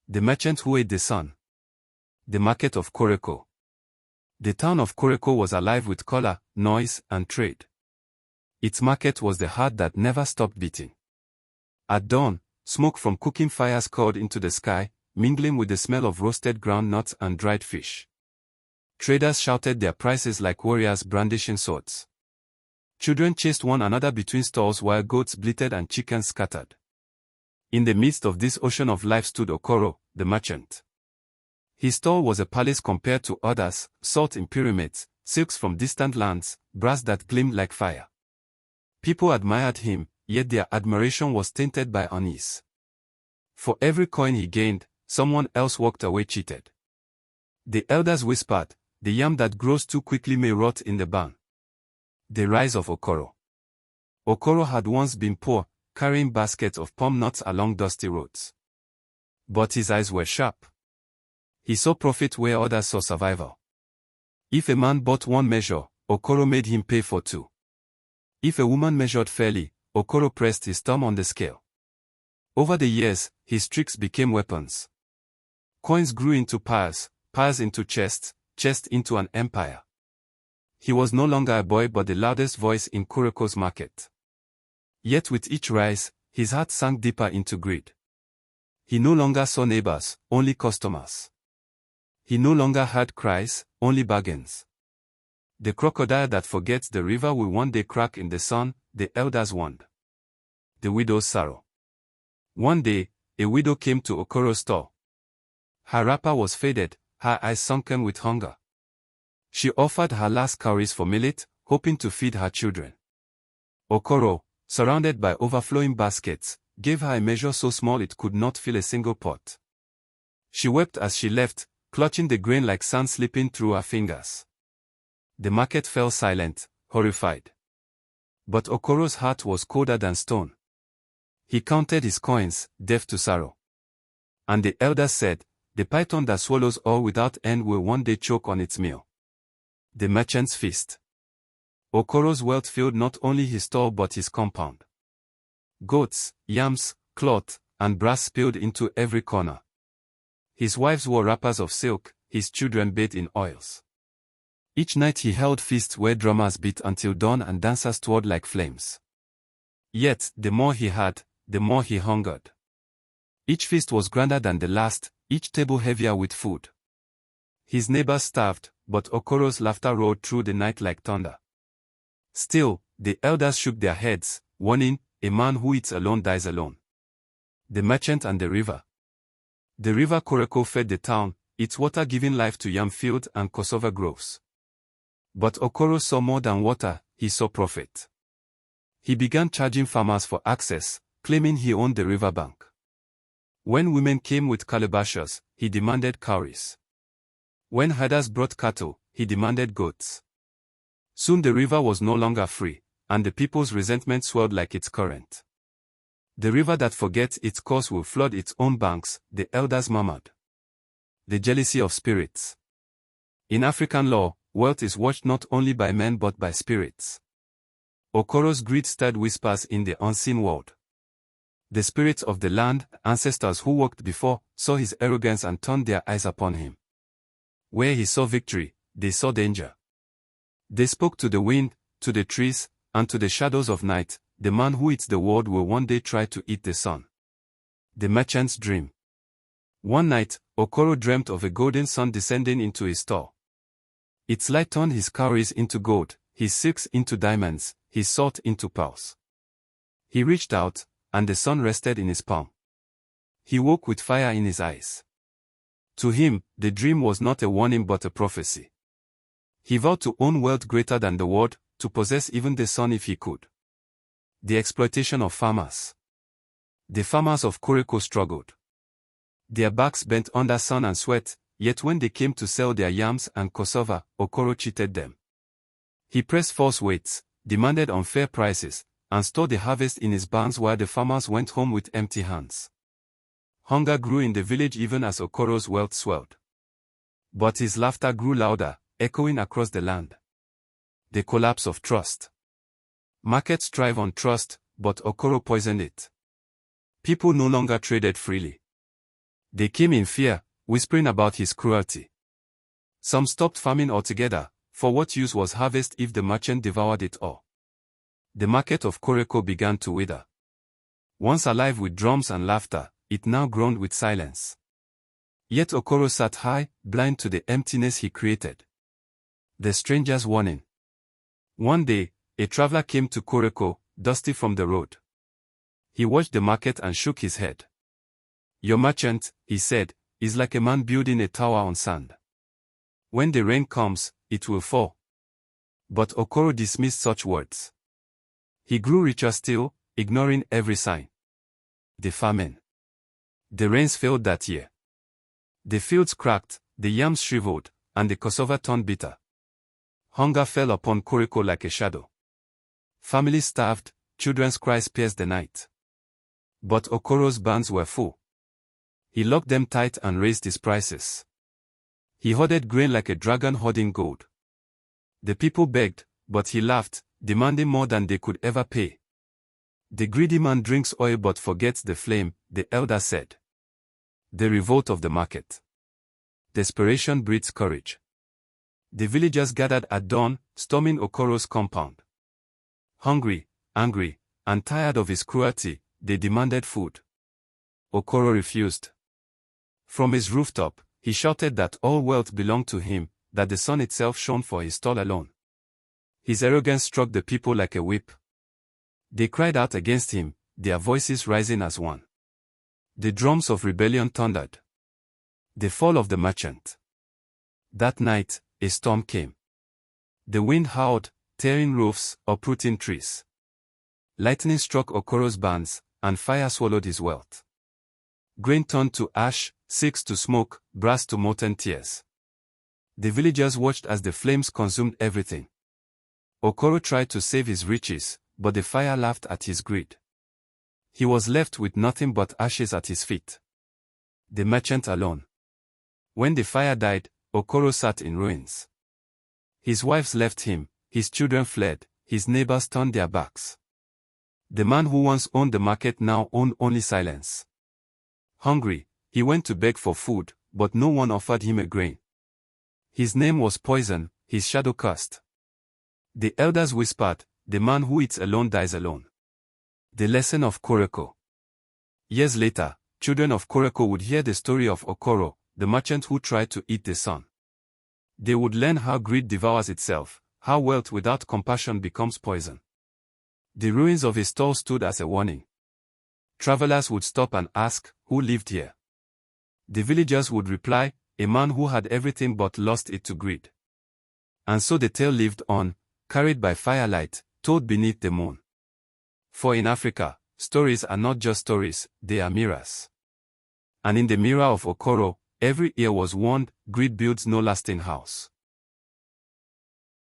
The merchant who ate the sun. The market of Koreko. The town of Koreko was alive with color, noise, and trade. Its market was the heart that never stopped beating. At dawn, smoke from cooking fires curled into the sky, mingling with the smell of roasted ground nuts and dried fish. Traders shouted their prices like warriors brandishing swords. Children chased one another between stalls while goats bleated and chickens scattered. In the midst of this ocean of life stood Okoro, the merchant. His stall was a palace compared to others, salt in pyramids, silks from distant lands, brass that gleamed like fire. People admired him, yet their admiration was tainted by unease. For every coin he gained, someone else walked away cheated. The elders whispered, "The yam that grows too quickly may rot in the barn." The rise of Okoro. Okoro had once been poor, carrying baskets of palm nuts along dusty roads. But his eyes were sharp. He saw profit where others saw survival. If a man bought one measure, Okoro made him pay for two. If a woman measured fairly, Okoro pressed his thumb on the scale. Over the years, his tricks became weapons. Coins grew into piles, piles into chests, chests into an empire. He was no longer a boy but the loudest voice in Koreko's market. Yet with each rise, his heart sank deeper into greed. He no longer saw neighbors, only customers. He no longer heard cries, only bargains. The crocodile that forgets the river will one day crack in the sun, the elders warned. The widow's sorrow. One day, a widow came to Okoro's store. Her wrapper was faded, her eyes sunken with hunger. She offered her last cowries for millet, hoping to feed her children. Okoro, surrounded by overflowing baskets, gave her a measure so small it could not fill a single pot. She wept as she left, clutching the grain like sand slipping through her fingers. The market fell silent, horrified. But Okoro's heart was colder than stone. He counted his coins, deaf to sorrow. And the elders said, "The python that swallows all without end will one day choke on its meal." The merchant's feast. Okoro's wealth filled not only his stall but his compound. Goats, yams, cloth, and brass spilled into every corner. His wives wore wrappers of silk, his children bathed in oils. Each night he held feasts where drummers beat until dawn and dancers twirled like flames. Yet, the more he had, the more he hungered. Each feast was grander than the last, each table heavier with food. His neighbors starved, but Okoro's laughter roared through the night like thunder. Still, the elders shook their heads, warning, "A man who eats alone dies alone." The merchant and the river. The river Koreko fed the town, its water giving life to yam fields and cassava groves. But Okoro saw more than water, he saw profit. He began charging farmers for access, claiming he owned the riverbank. When women came with calabashes, he demanded cowries. When herders brought cattle, he demanded goats. Soon the river was no longer free, and the people's resentment swelled like its current. "The river that forgets its course will flood its own banks," the elders murmured. The jealousy of spirits. In African law, wealth is watched not only by men but by spirits. Okoro's greed stirred whispers in the unseen world. The spirits of the land, ancestors who walked before, saw his arrogance and turned their eyes upon him. Where he saw victory, they saw danger. They spoke to the wind, to the trees, and to the shadows of night, "The man who eats the world will one day try to eat the sun." The merchant's dream. One night, Okoro dreamt of a golden sun descending into his store. Its light turned his cowries into gold, his silks into diamonds, his salt into pearls. He reached out, and the sun rested in his palm. He woke with fire in his eyes. To him, the dream was not a warning but a prophecy. He vowed to own wealth greater than the world, to possess even the sun if he could. The exploitation of farmers. The farmers of Koreko struggled. Their backs bent under sun and sweat, yet when they came to sell their yams and cassava, Okoro cheated them. He pressed false weights, demanded unfair prices, and stored the harvest in his barns while the farmers went home with empty hands. Hunger grew in the village even as Okoro's wealth swelled. But his laughter grew louder, echoing across the land. The collapse of trust. Markets thrive on trust, but Okoro poisoned it. People no longer traded freely. They came in fear, whispering about his cruelty. Some stopped farming altogether, for what use was harvest if the merchant devoured it all? The market of Koreko began to wither. Once alive with drums and laughter, it now groaned with silence. Yet Okoro sat high, blind to the emptiness he created. The stranger's warning. One day, a traveler came to Koreko, dusty from the road. He watched the market and shook his head. Your merchant, he said, is like a man building a tower on sand. When the rain comes, it will fall. But Okoro dismissed such words. He grew richer still, ignoring every sign. The famine. The rains failed that year. The fields cracked, the yams shriveled, and the cassava turned bitter. Hunger fell upon Koreko like a shadow. Families starved, children's cries pierced the night. But Okoro's barns were full. He locked them tight and raised his prices. He hoarded grain like a dragon hoarding gold. The people begged, but he laughed, demanding more than they could ever pay. The greedy man drinks oil but forgets the flame, the elder said. The revolt of the market. Desperation breeds courage. The villagers gathered at dawn, storming Okoro's compound. Hungry, angry, and tired of his cruelty, they demanded food. Okoro refused. From his rooftop, he shouted that all wealth belonged to him, that the sun itself shone for his stall alone. His arrogance struck the people like a whip. They cried out against him, their voices rising as one. The drums of rebellion thundered. The fall of the merchant. That night, a storm came. The wind howled, tearing roofs, uprooting trees. Lightning struck Okoro's barns, and fire swallowed his wealth. Grain turned to ash, silks to smoke, brass to molten tears. The villagers watched as the flames consumed everything. Okoro tried to save his riches, but the fire laughed at his greed. He was left with nothing but ashes at his feet. The merchant alone. When the fire died, Okoro sat in ruins. His wives left him, his children fled, his neighbors turned their backs. The man who once owned the market now owned only silence. Hungry, he went to beg for food, but no one offered him a grain. His name was poison, his shadow cursed. The elders whispered, the man who eats alone dies alone. The lesson of Koreko. Years later, children of Koreko would hear the story of Okoro, the merchant who tried to eat the sun. They would learn how greed devours itself, how wealth without compassion becomes poison. The ruins of his stall stood as a warning. Travelers would stop and ask, who lived here? The villagers would reply, a man who had everything but lost it to greed. And so the tale lived on, carried by firelight, told beneath the moon. For in Africa, stories are not just stories, they are mirrors. And in the mirror of Okoro, every ear was warned, greed builds no lasting house.